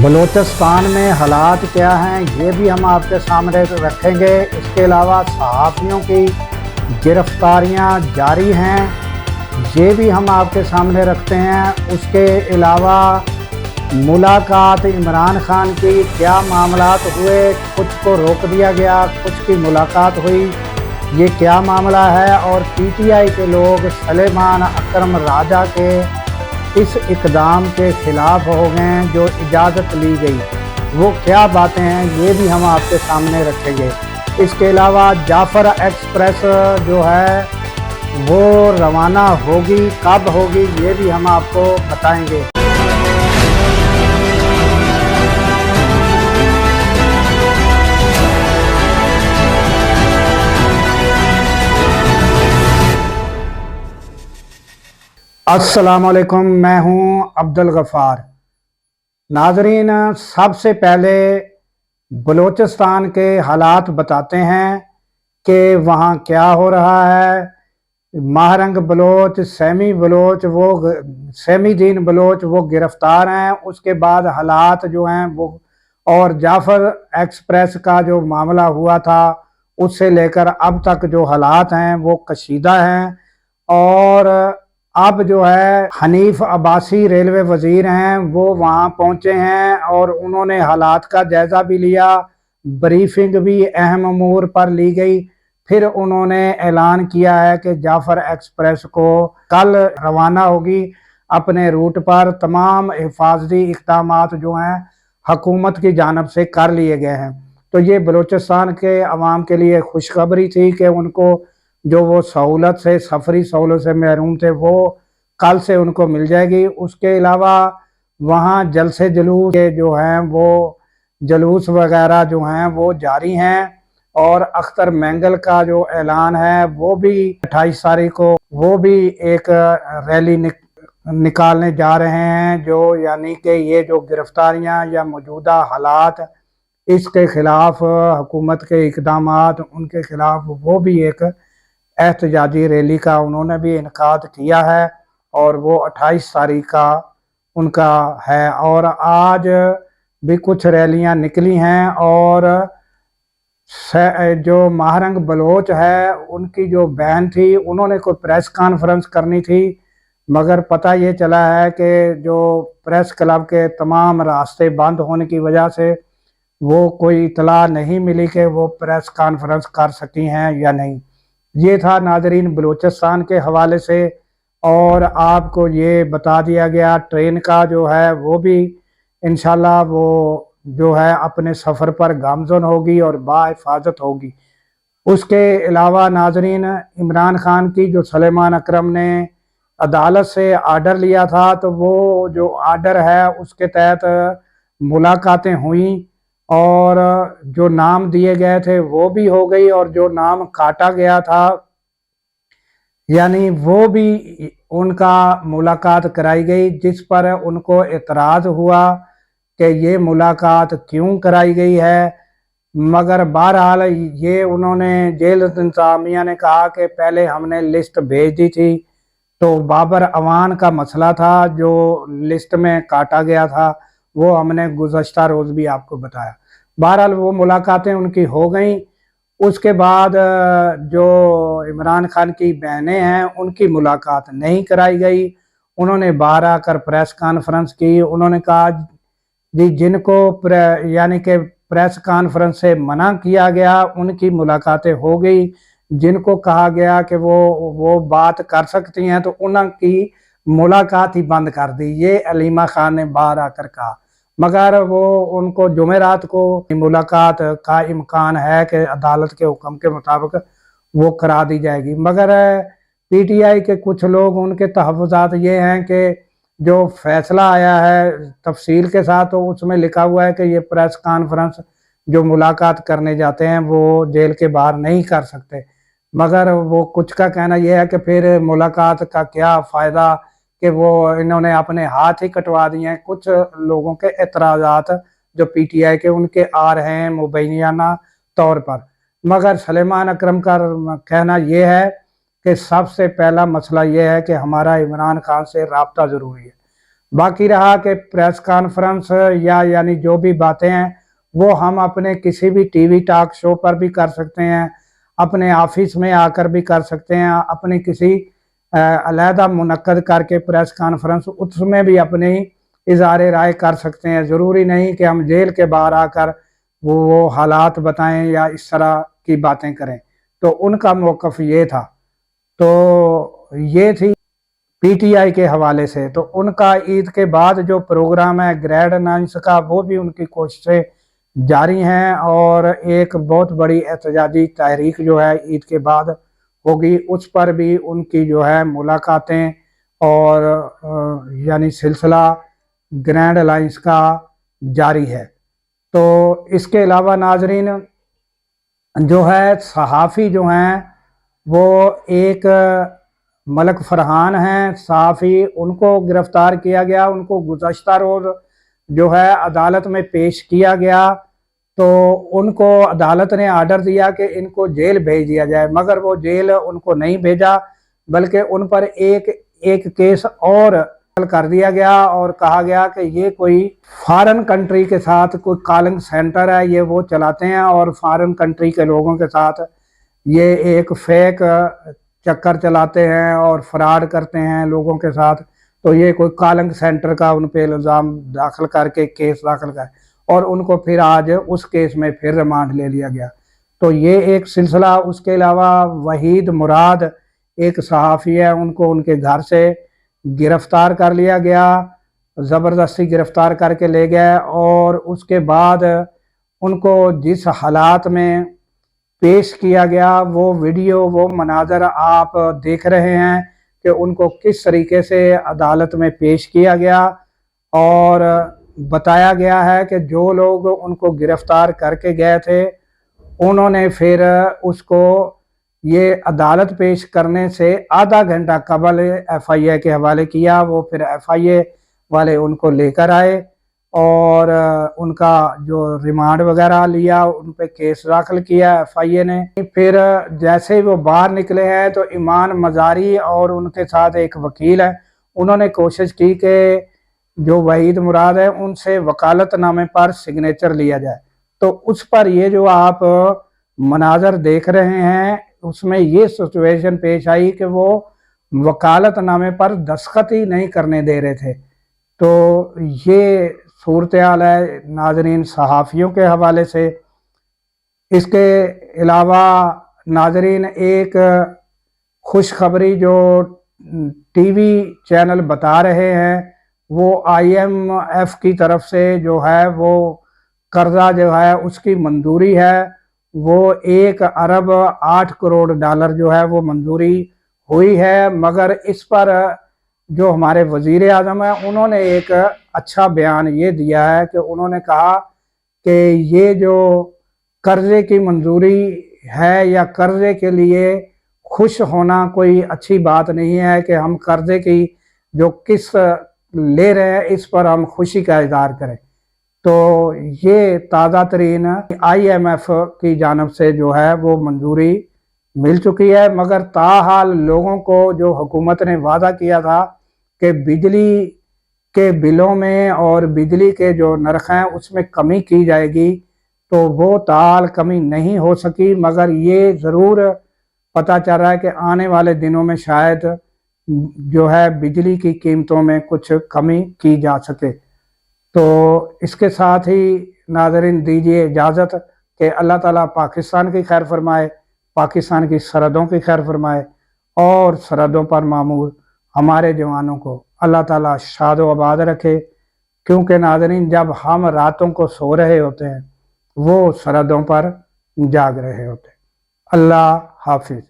بلوچستان میں حالات کیا ہیں یہ بھی ہم آپ کے سامنے رکھیں گے۔ اس کے علاوہ صحافیوں کی گرفتاریاں جاری ہیں، یہ بھی ہم آپ کے سامنے رکھتے ہیں۔ اس کے علاوہ ملاقات عمران خان کی کیا معاملات ہوئے، کچھ کو روک دیا گیا، کچھ کی ملاقات ہوئی، یہ کیا معاملہ ہے، اور پی ٹی آئی کے لوگ سلیمان اکرم راجہ کے اس اقدام کے خلاف ہو گئے جو اجازت لی گئی، وہ کیا باتیں ہیں یہ بھی ہم آپ کے سامنے رکھیں گے۔ اس کے علاوہ جعفر ایکسپریس جو ہے وہ روانہ ہوگی، کب ہوگی یہ بھی ہم آپ کو بتائیں گے۔ السلام علیکم، میں ہوں عبدالغفار۔ ناظرین، سب سے پہلے بلوچستان کے حالات بتاتے ہیں کہ وہاں کیا ہو رہا ہے۔ ماہرنگ بلوچ، سیمی دین بلوچ وہ گرفتار ہیں۔ اس کے بعد حالات جو ہیں وہ، اور جعفر ایکسپریس کا جو معاملہ ہوا تھا اس سے لے کر اب تک جو حالات ہیں وہ کشیدہ ہیں۔ اور اب جو ہے حنیف عباسی ریلوے وزیر ہیں، وہ وہاں پہنچے ہیں اور انہوں نے حالات کا جائزہ بھی لیا، بریفنگ بھی اہم امور پر لی گئی۔ پھر انہوں نے اعلان کیا ہے کہ جعفر ایکسپریس کو کل روانہ ہوگی اپنے روٹ پر۔ تمام حفاظتی اقدامات جو ہیں حکومت کی جانب سے کر لیے گئے ہیں۔ تو یہ بلوچستان کے عوام کے لیے خوشخبری تھی کہ ان کو جو وہ سہولت سے، سفری سہولت سے محروم تھے، وہ کل سے ان کو مل جائے گی۔ اس کے علاوہ وہاں جلسے جلوس کے جو ہیں وہ جلوس وغیرہ جو ہیں وہ جاری ہیں، اور اختر مینگل کا جو اعلان ہے وہ بھی 28 تاریخ کو وہ بھی ایک ریلی نکالنے جا رہے ہیں، جو یعنی کہ یہ جو گرفتاریاں یا موجودہ حالات اس کے خلاف حکومت کے اقدامات، ان کے خلاف وہ بھی ایک احتجاجی ریلی کا انہوں نے بھی انعقاد کیا ہے، اور وہ 28 تاریخ کا ان کا ہے۔ اور آج بھی کچھ ریلیاں نکلی ہیں، اور جو ماہرنگ بلوچ ہے ان کی جو بہن تھی انہوں نے کوئی پریس کانفرنس کرنی تھی، مگر پتہ یہ چلا ہے کہ جو پریس کلب کے تمام راستے بند ہونے کی وجہ سے وہ کوئی اطلاع نہیں ملی کہ وہ پریس کانفرنس کر سکی ہیں یا نہیں۔ یہ تھا ناظرین بلوچستان کے حوالے سے، اور آپ کو یہ بتا دیا گیا ٹرین کا جو ہے وہ بھی انشاءاللہ وہ جو ہے اپنے سفر پر گامزن ہوگی اور باحفاظت ہوگی۔ اس کے علاوہ ناظرین، عمران خان کی جو سلیمان اکرم نے عدالت سے آرڈر لیا تھا، تو وہ جو آرڈر ہے اس کے تحت ملاقاتیں ہوئیں، اور جو نام دیے گئے تھے وہ بھی ہو گئی، اور جو نام کاٹا گیا تھا یعنی وہ بھی ان کا ملاقات کرائی گئی، جس پر ان کو اعتراض ہوا کہ یہ ملاقات کیوں کرائی گئی ہے۔ مگر بہرحال یہ انہوں نے جیل انتظامیہ نے کہا کہ پہلے ہم نے لسٹ بھیج دی تھی، تو بابر اوان کا مسئلہ تھا جو لسٹ میں کاٹا گیا تھا، وہ ہم نے گزشتہ روز بھی آپ کو بتایا۔ بہرحال وہ ملاقاتیں ان کی ہو گئیں۔ اس کے بعد جو عمران خان کی بہنیں ہیں ان کی ملاقات نہیں کرائی گئی۔ انہوں نے باہر آ کر پریس کانفرنس کی۔ انہوں نے کہا جی جن کو یعنی کہ پریس کانفرنس سے منع کیا گیا ان کی ملاقاتیں ہو گئی، جن کو کہا گیا کہ وہ بات کر سکتی ہیں تو انہوں کی ملاقات ہی بند کر دی، یہ علیمہ خان نے باہر آ کر کہا۔ مگر وہ ان کو جمعرات کو ملاقات کا امکان ہے کہ عدالت کے حکم کے مطابق وہ کرا دی جائے گی۔ مگر پی ٹی آئی کے کچھ لوگ ان کے تحفظات یہ ہیں کہ جو فیصلہ آیا ہے تفصیل کے ساتھ، تو اس میں لکھا ہوا ہے کہ یہ پریس کانفرنس جو ملاقات کرنے جاتے ہیں وہ جیل کے باہر نہیں کر سکتے۔ مگر وہ کچھ کا کہنا یہ ہے کہ پھر ملاقات کا کیا فائدہ کہ وہ انہوں نے اپنے ہاتھ ہی کٹوا دیے ہیں۔ کچھ لوگوں کے اعتراضات جو پی ٹی آئی کے ان کے آ رہے ہیں مبینہ طور پر، مگر سلیمان اکرم کا کہنا یہ ہے کہ سب سے پہلا مسئلہ یہ ہے کہ ہمارا عمران خان سے رابطہ ضروری ہے۔ باقی رہا کہ پریس کانفرنس یا یعنی جو بھی باتیں ہیں وہ ہم اپنے کسی بھی ٹی وی ٹاک شو پر بھی کر سکتے ہیں، اپنے آفس میں آ کر بھی کر سکتے ہیں، اپنی کسی علیحدہ منعقد کر کے پریس کانفرنس اس میں بھی اپنی اظہار رائے کر سکتے ہیں۔ ضروری نہیں کہ ہم جیل کے باہر آ کر وہ حالات بتائیں یا اس طرح کی باتیں کریں۔ تو ان کا موقف یہ تھا۔ تو یہ تھی پی ٹی آئی کے حوالے سے۔ تو ان کا عید کے بعد جو پروگرام ہے گریڈ 9 کا، وہ بھی ان کی کوششیں جاری ہیں، اور ایک بہت بڑی احتجاجی تحریک جو ہے عید کے بعد ہوگی، اس پر بھی ان کی جو ہے ملاقاتیں اور یعنی سلسلہ گرینڈ الائنس کا جاری ہے۔ تو اس کے علاوہ ناظرین جو ہے صحافی جو ہیں وہ ایک ملک فرحان ہیں صحافی، ان کو گرفتار کیا گیا، ان کو گزشتہ روز جو ہے عدالت میں پیش کیا گیا، تو ان کو عدالت نے آرڈر دیا کہ ان کو جیل بھیج دیا جائے، مگر وہ جیل ان کو نہیں بھیجا، بلکہ ان پر ایک کیس اور کر دیا گیا اور کہا گیا کہ یہ کوئی فارن کنٹری کے ساتھ کوئی کالنگ سینٹر ہے، یہ وہ چلاتے ہیں اور فارن کنٹری کے لوگوں کے ساتھ یہ ایک فیک چکر چلاتے ہیں اور فراڈ کرتے ہیں لوگوں کے ساتھ۔ تو یہ کوئی کالنگ سینٹر کا ان پہ الزام داخل کر کے کیس داخل کر، اور ان کو پھر آج اس کیس میں پھر ریمانڈ لے لیا گیا۔ تو یہ ایک سلسلہ۔ اس کے علاوہ وحید مراد ایک صحافی ہے، ان کو ان کے گھر سے گرفتار کر لیا گیا، زبردستی گرفتار کر کے لے گئے، اور اس کے بعد ان کو جس حالات میں پیش کیا گیا وہ ویڈیو، وہ مناظر آپ دیکھ رہے ہیں کہ ان کو کس طریقے سے عدالت میں پیش کیا گیا، اور بتایا گیا ہے کہ جو لوگ ان کو گرفتار کر کے گئے تھے انہوں نے پھر اس کو یہ عدالت پیش کرنے سے آدھا گھنٹہ قبل ایف آئی اے کے حوالے کیا۔ وہ پھر ایف آئی اے والے ان کو لے کر آئے اور ان کا جو ریمانڈ وغیرہ لیا، ان پہ کیس داخل کیا ایف آئی اے نے۔ پھر جیسے ہی وہ باہر نکلے ہیں تو ایمان مزاری اور ان کے ساتھ ایک وکیل ہے، انہوں نے کوشش کی کہ جو وحید مراد ہے ان سے وکالت نامے پر سگنیچر لیا جائے۔ تو اس پر یہ جو آپ مناظر دیکھ رہے ہیں اس میں یہ سچویشن پیش آئی کہ وہ وکالت نامے پر دستخط ہی نہیں کرنے دے رہے تھے۔ تو یہ صورتحال ہے ناظرین صحافیوں کے حوالے سے۔ اس کے علاوہ ناظرین ایک خوشخبری جو ٹی وی چینل بتا رہے ہیں، وہ آئی ایم ایف کی طرف سے جو ہے وہ قرضہ جو ہے اس کی منظوری ہے، وہ 1 ارب 8 کروڑ ڈالر جو ہے وہ منظوری ہوئی ہے۔ مگر اس پر جو ہمارے وزیر اعظم ہیں انہوں نے ایک اچھا بیان یہ دیا ہے کہ انہوں نے کہا کہ یہ جو قرضے کی منظوری ہے یا قرضے کے لیے خوش ہونا کوئی اچھی بات نہیں ہے کہ ہم قرضے کی جو قسط لے رہے ہیں اس پر ہم خوشی کا اظہار کریں۔ تو یہ تازہ ترین آئی ایم ایف کی جانب سے جو ہے وہ منظوری مل چکی ہے، مگر تاحال لوگوں کو جو حکومت نے وعدہ کیا تھا کہ بجلی کے بلوں میں اور بجلی کے جو نرخ ہیں اس میں کمی کی جائے گی، تو وہ تاحال کمی نہیں ہو سکی، مگر یہ ضرور پتہ چل رہا ہے کہ آنے والے دنوں میں شاید جو ہے بجلی کی قیمتوں میں کچھ کمی کی جا سکے۔ تو اس کے ساتھ ہی ناظرین دیجیے اجازت کہ اللہ تعالیٰ پاکستان کی خیر فرمائے، پاکستان کی سرحدوں کی خیر فرمائے، اور سرحدوں پر معمور ہمارے جوانوں کو اللہ تعالیٰ شاد و آباد رکھے، کیونکہ ناظرین جب ہم راتوں کو سو رہے ہوتے ہیں وہ سرحدوں پر جاگ رہے ہوتے ہیں۔ اللہ حافظ۔